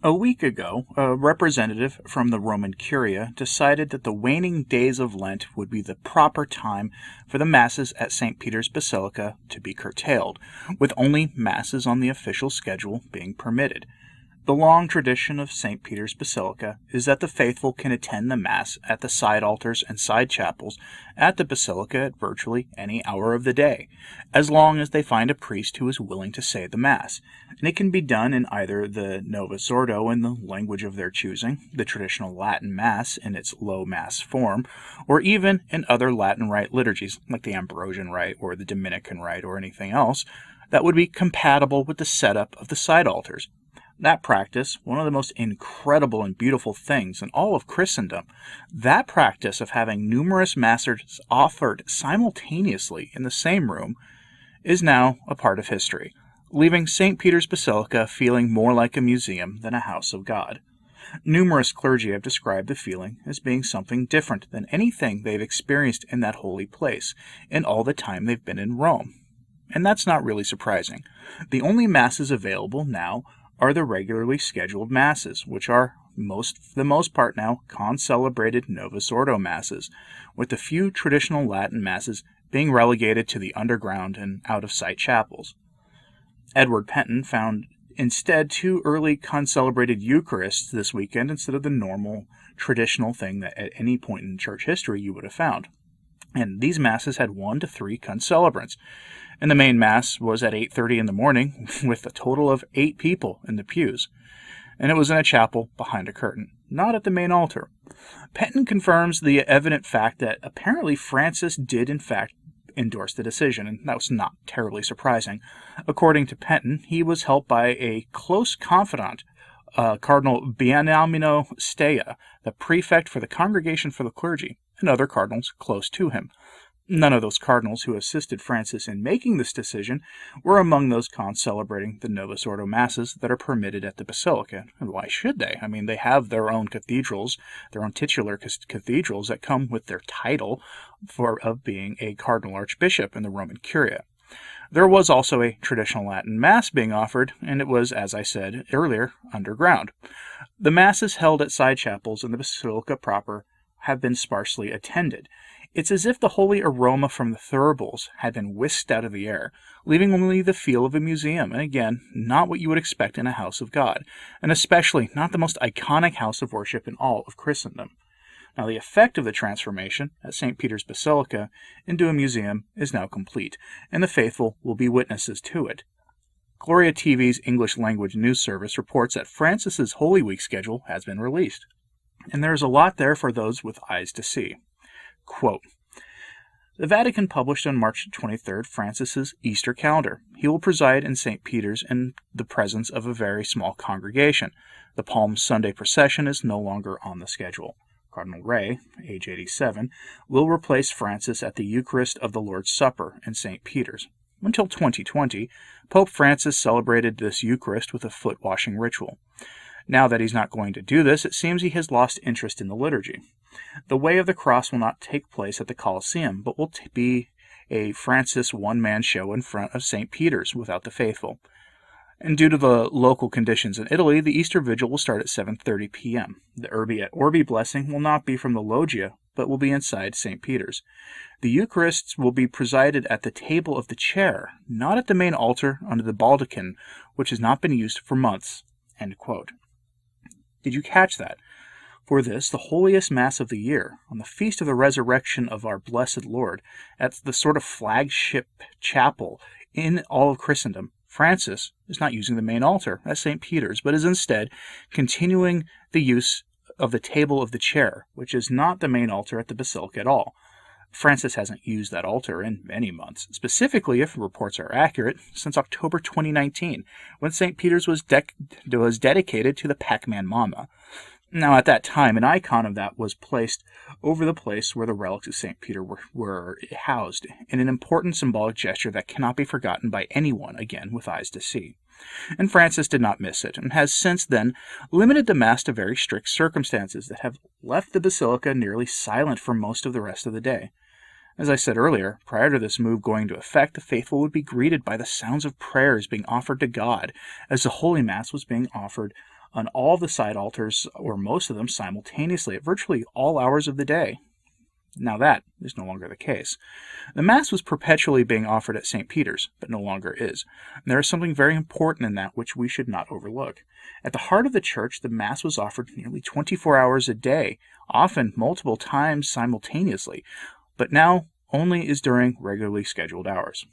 A week ago, a representative from the Roman Curia decided that the waning days of Lent would be the proper time for the Masses at St. Peter's Basilica to be curtailed, with only Masses on the official schedule being permitted. The long tradition of St. Peter's Basilica is that the faithful can attend the Mass at the side altars and side chapels at the Basilica at virtually any hour of the day, as long as they find a priest who is willing to say the Mass, and it can be done in either the Novus Ordo in the language of their choosing, the traditional Latin Mass in its low Mass form, or even in other Latin Rite liturgies like the Ambrosian Rite or the Dominican Rite or anything else that would be compatible with the setup of the side altars. That practice, one of the most incredible and beautiful things in all of Christendom, that practice of having numerous Masses offered simultaneously in the same room, is now a part of history, leaving St. Peter's Basilica feeling more like a museum than a house of God. Numerous clergy have described the feeling as being something different than anything they've experienced in that holy place in all the time they've been in Rome. And that's not really surprising. The only Masses available now are the regularly scheduled Masses, which are, for the most part now, concelebrated Novus Ordo Masses, with the few traditional Latin Masses being relegated to the underground and out-of-sight chapels. Edward Penton found instead two early concelebrated Eucharists this weekend instead of the normal, traditional thing that at any point in church history you would have found. And these Masses had 1 to 3 concelebrants, and the main Mass was at 8:30 in the morning with a total of 8 people in the pews, and it was in a chapel behind a curtain, not at the main altar. Penton confirms the evident fact that apparently Francis did in fact endorse the decision, and that was not terribly surprising. According to Penton, he was helped by a close confidant, Cardinal Beniamino Stea, the prefect for the Congregation for the Clergy, and other cardinals close to him. None of those cardinals who assisted Francis in making this decision were among those concelebrating the Novus Ordo Masses that are permitted at the Basilica. And why should they? I mean, they have their own cathedrals, their own titular cathedrals that come with their title of being a cardinal archbishop in the Roman Curia. There was also a traditional Latin Mass being offered, and it was, as I said earlier, underground. The Masses held at side chapels in the Basilica proper have been sparsely attended. It's as if the holy aroma from the thuribles had been whisked out of the air, leaving only the feel of a museum, and again, not what you would expect in a house of God, and especially not the most iconic house of worship in all of Christendom. Now, the effect of the transformation at St. Peter's Basilica into a museum is now complete, and the faithful will be witnesses to it. Gloria TV's English language news service reports that Francis's Holy Week schedule has been released, and there is a lot there for those with eyes to see. Quote, the Vatican published on March 23rd Francis's Easter calendar. He will preside in St. Peter's in the presence of a very small congregation. The Palm Sunday procession is no longer on the schedule. Cardinal Ray, age 87, will replace Francis at the Eucharist of the Lord's Supper in St. Peter's. Until 2020, Pope Francis celebrated this Eucharist with a foot-washing ritual. Now that he's not going to do this, it seems he has lost interest in the liturgy. The Way of the Cross will not take place at the Colosseum, but will be a Francis one-man show in front of St. Peter's without the faithful. And due to the local conditions in Italy, the Easter Vigil will start at 7:30 p.m. The Urbi et Orbi blessing will not be from the loggia, but will be inside St. Peter's. The Eucharists will be presided at the table of the chair, not at the main altar under the baldachin, which has not been used for months. End quote. Did you catch that? For this, the holiest Mass of the year, on the Feast of the Resurrection of our Blessed Lord, at the sort of flagship chapel in all of Christendom, Francis is not using the main altar at St. Peter's, but is instead continuing the use of the table of the chair, which is not the main altar at the Basilica at all. Francis hasn't used that altar in many months, specifically, if reports are accurate, since October 2019, when St. Peter's was dedicated to the Pac-Man Mama. Now, at that time, an icon of that was placed over the place where the relics of St. Peter were housed, in an important symbolic gesture that cannot be forgotten by anyone, again, with eyes to see. And Francis did not miss it, and has since then limited the Mass to very strict circumstances that have left the Basilica nearly silent for most of the rest of the day. As I said earlier, prior to this move going into effect, the faithful would be greeted by the sounds of prayers being offered to God as the Holy Mass was being offered on all the side altars, or most of them, simultaneously at virtually all hours of the day. Now that is no longer the case. The Mass was perpetually being offered at St. Peter's, but no longer is. And there is something very important in that which we should not overlook. At the heart of the Church, the Mass was offered nearly 24 hours a day, often multiple times simultaneously, but now only is during regularly scheduled hours.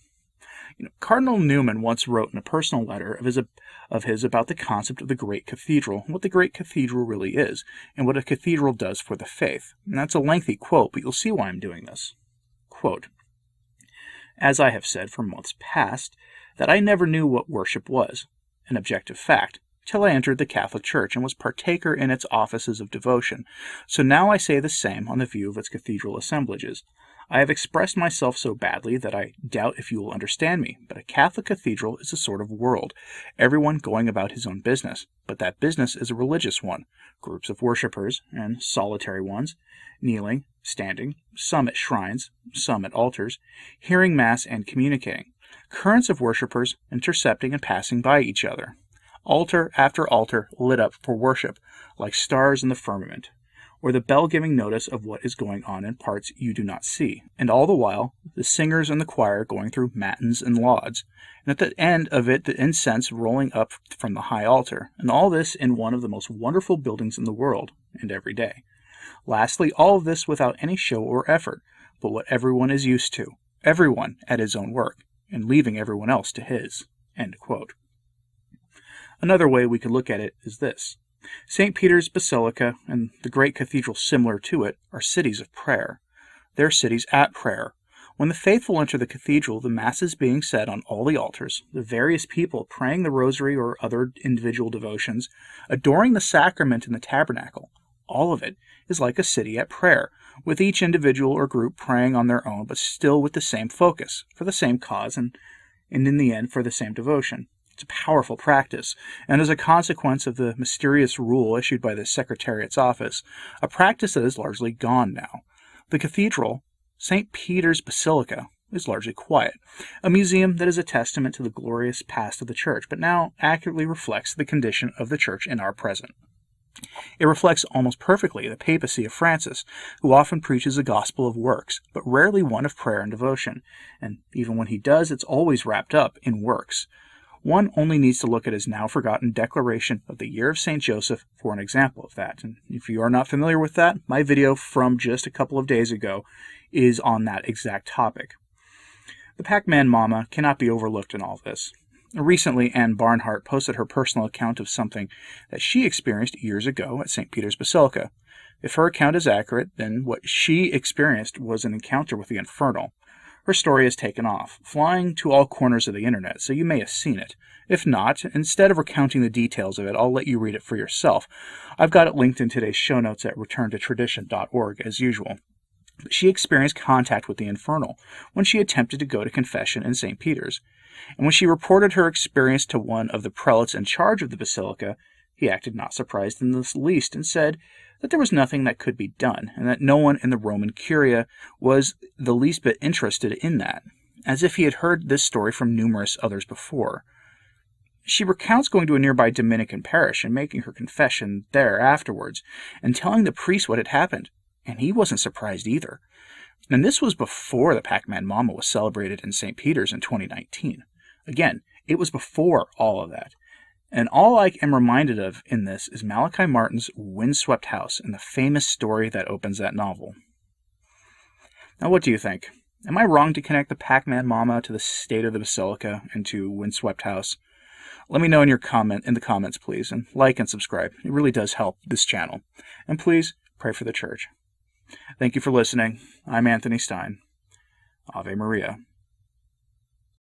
Cardinal Newman once wrote in a personal letter of his about the concept of the Great Cathedral, what the Great Cathedral really is, and what a cathedral does for the faith. And that's a lengthy quote, but you'll see why I'm doing this. Quote, "As I have said for months past, that I never knew what worship was, an objective fact, till I entered the Catholic Church and was partaker in its offices of devotion. So now I say the same on the view of its cathedral assemblages. I have expressed myself so badly that I doubt if you will understand me, but a Catholic cathedral is a sort of world, everyone going about his own business, but that business is a religious one, groups of worshippers, and solitary ones, kneeling, standing, some at shrines, some at altars, hearing Mass and communicating, currents of worshippers intercepting and passing by each other, altar after altar lit up for worship, like stars in the firmament, or the bell giving notice of what is going on in parts you do not see, and all the while the singers and the choir going through matins and lauds, and at the end of it the incense rolling up from the high altar, and all this in one of the most wonderful buildings in the world, and every day. Lastly, all of this without any show or effort, but what everyone is used to, everyone at his own work, and leaving everyone else to his." End quote. Another way we could look at it is this. St. Peter's Basilica and the great cathedral similar to it are cities of prayer. They're cities at prayer. When the faithful enter the cathedral, the Mass is being said on all the altars, the various people praying the rosary or other individual devotions, adoring the sacrament in the tabernacle. All of it is like a city at prayer, with each individual or group praying on their own, but still with the same focus, for the same cause, and in the end for the same devotion. It's a powerful practice, and as a consequence of the mysterious rule issued by the Secretariat's office, a practice that is largely gone now. The cathedral, St. Peter's Basilica, is largely quiet, a museum that is a testament to the glorious past of the Church, but now accurately reflects the condition of the Church in our present. It reflects almost perfectly the papacy of Francis, who often preaches a gospel of works, but rarely one of prayer and devotion, and even when he does, it's always wrapped up in works. One only needs to look at his now-forgotten declaration of the year of St. Joseph for an example of that. And if you are not familiar with that, my video from just a couple of days ago is on that exact topic. The Pac-Man Mama cannot be overlooked in all this. Recently, Anne Barnhart posted her personal account of something that she experienced years ago at St. Peter's Basilica. If her account is accurate, then what she experienced was an encounter with the infernal. Her story has taken off, flying to all corners of the internet, so you may have seen it. If not, instead of recounting the details of it, I'll let you read it for yourself. I've got it linked in today's show notes at returntotradition.org, as usual. She experienced contact with the infernal when she attempted to go to confession in St. Peter's. And when she reported her experience to one of the prelates in charge of the basilica, he acted not surprised in the least and said that there was nothing that could be done, and that no one in the Roman Curia was the least bit interested in that, as if he had heard this story from numerous others before. She recounts going to a nearby Dominican parish and making her confession there afterwards, and telling the priest what had happened, and he wasn't surprised either. And this was before the Pac-Man Mama was celebrated in St. Peter's in 2019. Again, it was before all of that. And all I am reminded of in this is Malachi Martin's Windswept House and the famous story that opens that novel. Now, what do you think? Am I wrong to connect the Pac-Man Mama to the state of the Basilica and to Windswept House? Let me know in the comments, please, and like and subscribe. It really does help this channel. And please pray for the Church. Thank you for listening. I'm Anthony Stine. Ave Maria.